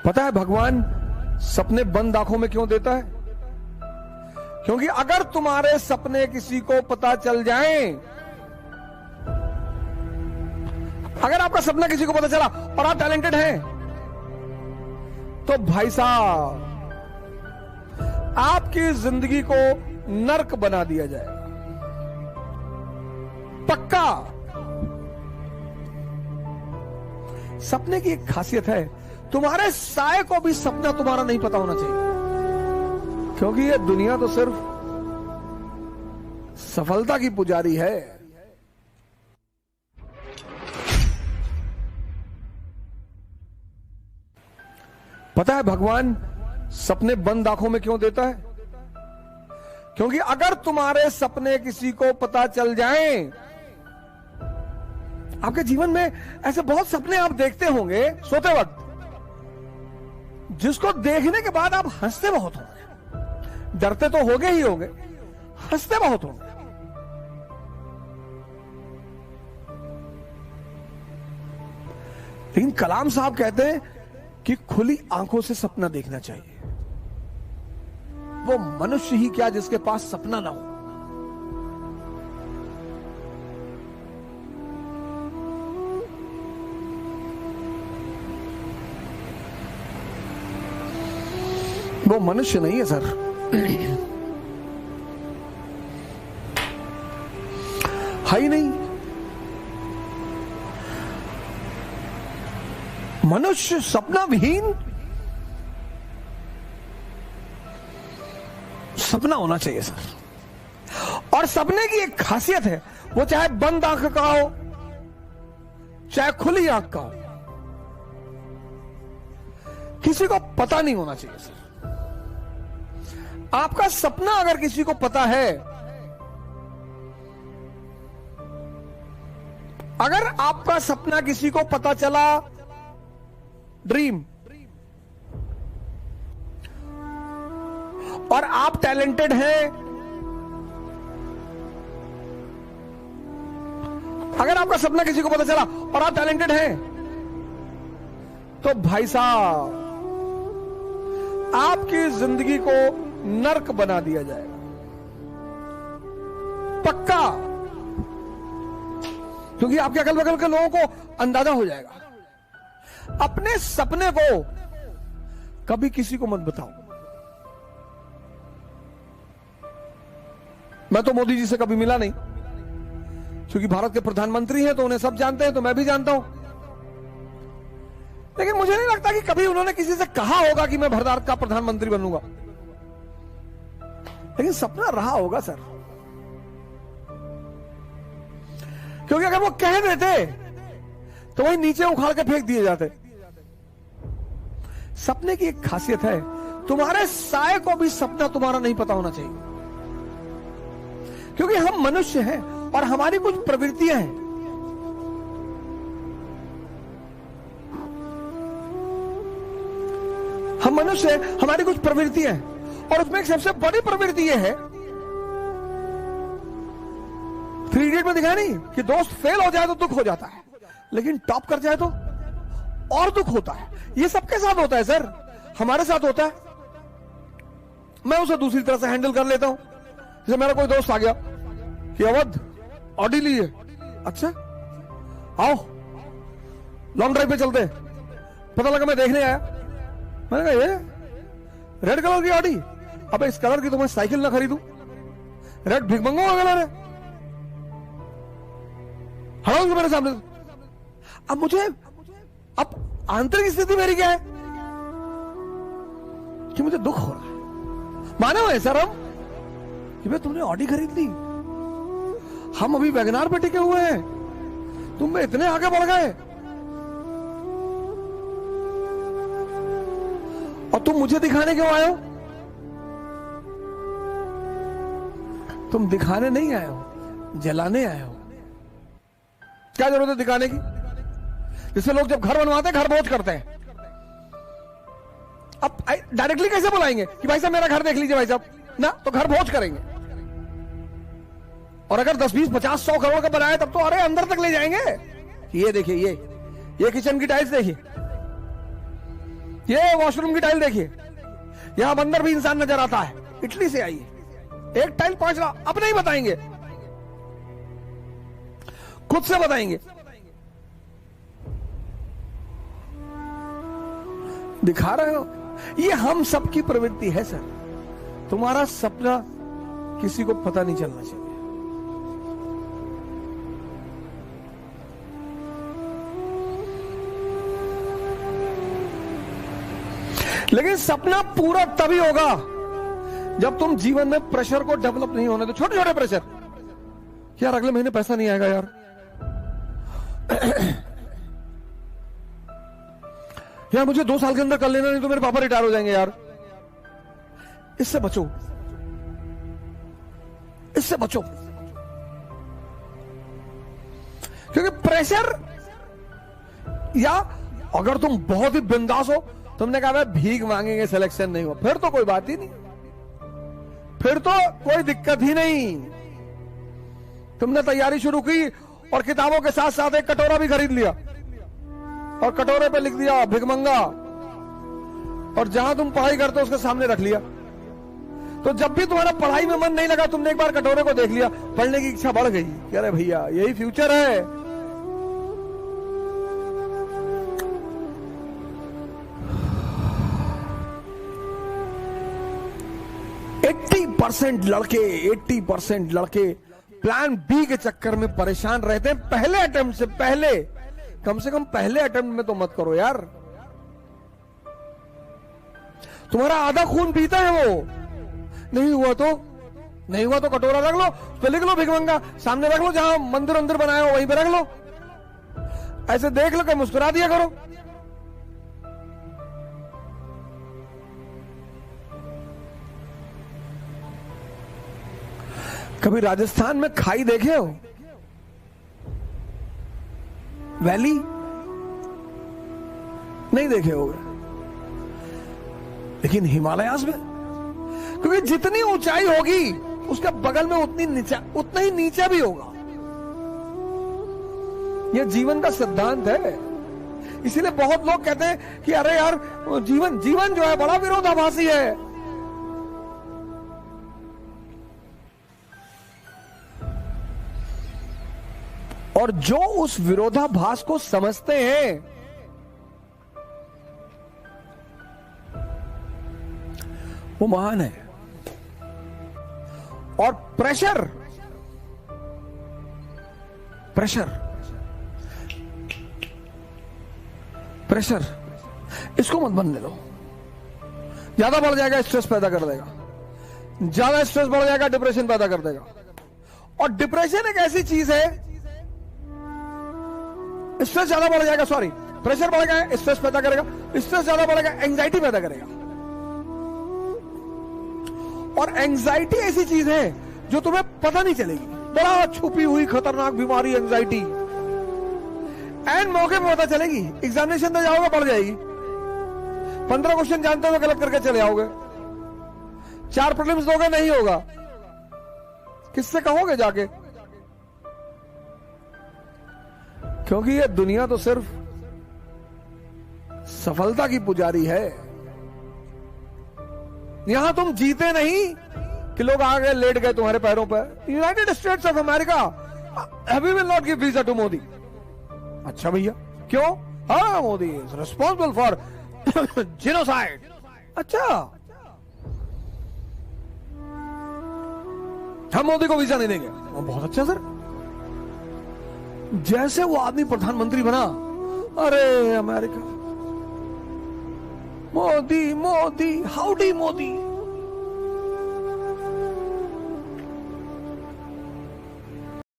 पता है भगवान सपने बंद आंखों में क्यों देता है? क्योंकि अगर तुम्हारे सपने किसी को पता चल जाएं, अगर आपका सपना किसी को पता चला और आप टैलेंटेड हैं, तो भाई साहब आपकी जिंदगी को नर्क बना दिया जाएगा, पक्का। सपने की एक खासियत है, तुम्हारे साए को भी सपना तुम्हारा नहीं पता होना चाहिए, क्योंकि ये दुनिया तो सिर्फ सफलता की पुजारी है। पता है भगवान सपने बंद आंखों में क्यों देता है? क्योंकि अगर तुम्हारे सपने किसी को पता चल जाएं, आपके जीवन में ऐसे बहुत सपने आप देखते होंगे सोते वक्त, जिसको देखने के बाद आप हंसते बहुत होंगे, डरते तो होंगे ही होंगे, हंसते बहुत होंगे। लेकिन कलाम साहब कहते हैं कि खुली आंखों से सपना देखना चाहिए। वो मनुष्य ही क्या जिसके पास सपना ना हो। वो मनुष्य नहीं है सर। है ही नहीं। मनुष्य सपना विहीन सपना होना चाहिए सर। और सपने की एक खासियत है, वो चाहे बंद आंख का हो चाहे खुली आंख का हो, किसी को पता नहीं होना चाहिए सर। आपका सपना अगर किसी को पता है, अगर आपका सपना किसी को पता चला, ड्रीम, और आप टैलेंटेड हैं, अगर आपका सपना किसी को पता चला और आप टैलेंटेड हैं, तो भाई साहब आपकी जिंदगी को नर्क बना दिया जाएगा, पक्का। क्योंकि आपके अगल बगल के लोगों को अंदाजा हो जाएगा। अपने सपने को कभी किसी को मत बताओ। मैं तो मोदी जी से कभी मिला नहीं, क्योंकि भारत के प्रधानमंत्री हैं तो उन्हें सब जानते हैं, तो मैं भी जानता हूं। लेकिन मुझे नहीं लगता कि कभी उन्होंने किसी से कहा होगा कि मैं भारत का प्रधानमंत्री बनूंगा। लेकिन सपना रहा होगा सर। क्योंकि अगर वो कह देते तो वही नीचे उखाड़ के फेंक दिए जाते। सपने की एक खासियत है, तुम्हारे साए को भी सपना तुम्हारा नहीं पता होना चाहिए, क्योंकि हम मनुष्य हैं और हमारी कुछ प्रवृत्तियां हैं। हम मनुष्य हैं, हमारी कुछ प्रवृत्तियां हैं, और उसमें एक सबसे बड़ी प्रवृत्ति यह है, 3 इडियट में दिखाया नहीं कि दोस्त फेल हो जाए तो दुख हो जाता है, लेकिन टॉप कर जाए तो और दुख होता है। ये सबके साथ होता है सर, हमारे साथ होता है। मैं उसे दूसरी तरह से हैंडल कर लेता हूं। जैसे मेरा कोई दोस्त आ गया कि अवध ऑडी ली है, अच्छा आओ लॉन्ग ड्राइव पे चलते हैं। पता लगा मैं देखने आया, मैंने कहा ये रेड कलर की ऑडी, अब इस कलर की तो मैं साइकिल ना खरीदूं, रेड भिगमंगो का कलर है, हटाओ मेरे सामने। अब मुझे, अब आंतरिक स्थिति मेरी क्या है कि मुझे दुख हो रहा है। माने हुए सर हम कि भाई तुमने ऑडी खरीद ली, हम अभी वैगनार पे टिके हुए हैं, तुम इतने आगे बढ़ गए और तुम मुझे दिखाने क्यों आए हो? तुम दिखाने नहीं आए हो, जलाने आए हो। क्या जरूरत है दिखाने की? जिससे लोग जब घर बनवाते हैं घर भोज करते हैं। अब डायरेक्टली कैसे बुलाएंगे कि भाई साहब मेरा घर देख लीजिए भाई साहब ना, तो घर भोज करेंगे। और अगर 10, 20, 50, 100 करोड़ का बनाए तब तो अरे अंदर तक ले जाएंगे कि ये देखिए, ये किचन की टाइल्स देखिए, ये वॉशरूम की टाइल देखिए, यहां अंदर भी इंसान नजर आता है, इटली से आई है। एक टाइल 5 लाख, अपने ही बताएंगे, खुद से बताएंगे। दिखा रहे हो, ये हम सबकी प्रवृत्ति है सर। तुम्हारा सपना किसी को पता नहीं चलना चाहिए। लेकिन सपना पूरा तभी होगा जब तुम जीवन में प्रेशर को डेवलप नहीं होने दो। छोटे छोटे प्रेशर, यार अगले महीने पैसा नहीं आएगा यार, यार मुझे 2 साल के अंदर कर लेना, नहीं तो मेरे पापा रिटायर हो जाएंगे यार। इससे बचो, इससे बचो, क्योंकि प्रेशर, या अगर तुम बहुत ही बिंदास हो, तुमने कहा भीख मांगेंगे सिलेक्शन नहीं हुआ, फिर तो कोई बात ही नहीं, फिर तो कोई दिक्कत ही नहीं। तुमने तैयारी शुरू की और किताबों के साथ साथ एक कटोरा भी खरीद लिया और कटोरे पे लिख दिया भिखमंगा, और जहां तुम पढ़ाई करते हो उसके सामने रख लिया। तो जब भी तुम्हारा पढ़ाई में मन नहीं लगा, तुमने एक बार कटोरे को देख लिया, पढ़ने की इच्छा बढ़ गई। कह रहे भैया यही फ्यूचर है। 80% लड़के प्लान बी के चक्कर में परेशान रहते हैं। पहले अटेम्प्ट से पहले, कम से कम पहले अटेम्प्ट में तो मत करो यार। तुम्हारा आधा खून पीता है वो, नहीं हुआ तो कटोरा रख लो, उस पर लिख लो भिखमंगा, सामने रख लो, जहां मंदिर अंदर बनाया हो वहीं पे रख लो, ऐसे देख लो कि मुस्कुरा दिया करो। कभी राजस्थान में खाई देखे हो, वैली नहीं देखे होगे, लेकिन हिमालयास में, क्योंकि जितनी ऊंचाई होगी उसके बगल में उतना ही नीचा भी होगा। यह जीवन का सिद्धांत है। इसीलिए बहुत लोग कहते हैं कि अरे यार जीवन जो है बड़ा विरोधाभासी है। और जो उस विरोधाभास को समझते हैं वो महान है। और प्रेशर इसको मत बनने दो। ज्यादा बढ़ जाएगा स्ट्रेस पैदा कर देगा, ज्यादा स्ट्रेस बढ़ जाएगा डिप्रेशन पैदा कर देगा। और डिप्रेशन एक ऐसी चीज है, स्ट्रेस ज्यादा बढ़ जाएगा, सॉरी प्रेशर बढ़ गया स्ट्रेस पैदा करेगा, स्ट्रेस ज्यादा बढ़ेगा एंजाइटी पैदा करेगा। और एंजाइटी ऐसी चीज है जो तुम्हें पता नहीं चलेगी, बड़ा छुपी हुई खतरनाक बीमारी एंजाइटी, एंड मौके पे पता चलेगी। एग्जामिनेशन दे जाओगे पढ़ जाएगी, 15 क्वेश्चन जानते हो गलत करके चले आओगे, 4 प्रीलिम्स दोगे नहीं होगा, किससे कहोगे जाके? क्योंकि ये दुनिया तो सिर्फ सफलता की पुजारी है। यहां तुम जीते नहीं कि लोग आ गए लेट गए तुम्हारे पैरों पर। United States of America we will not give visa to Modi. अच्छा भैया क्यों? हाँ Modi is responsible for genocide. अच्छा हम मोदी को वीजा नहीं देंगे। बहुत अच्छा सर। जैसे वो आदमी प्रधानमंत्री बना, अरे अमेरिका मोदी मोदी हाउडी मोदी,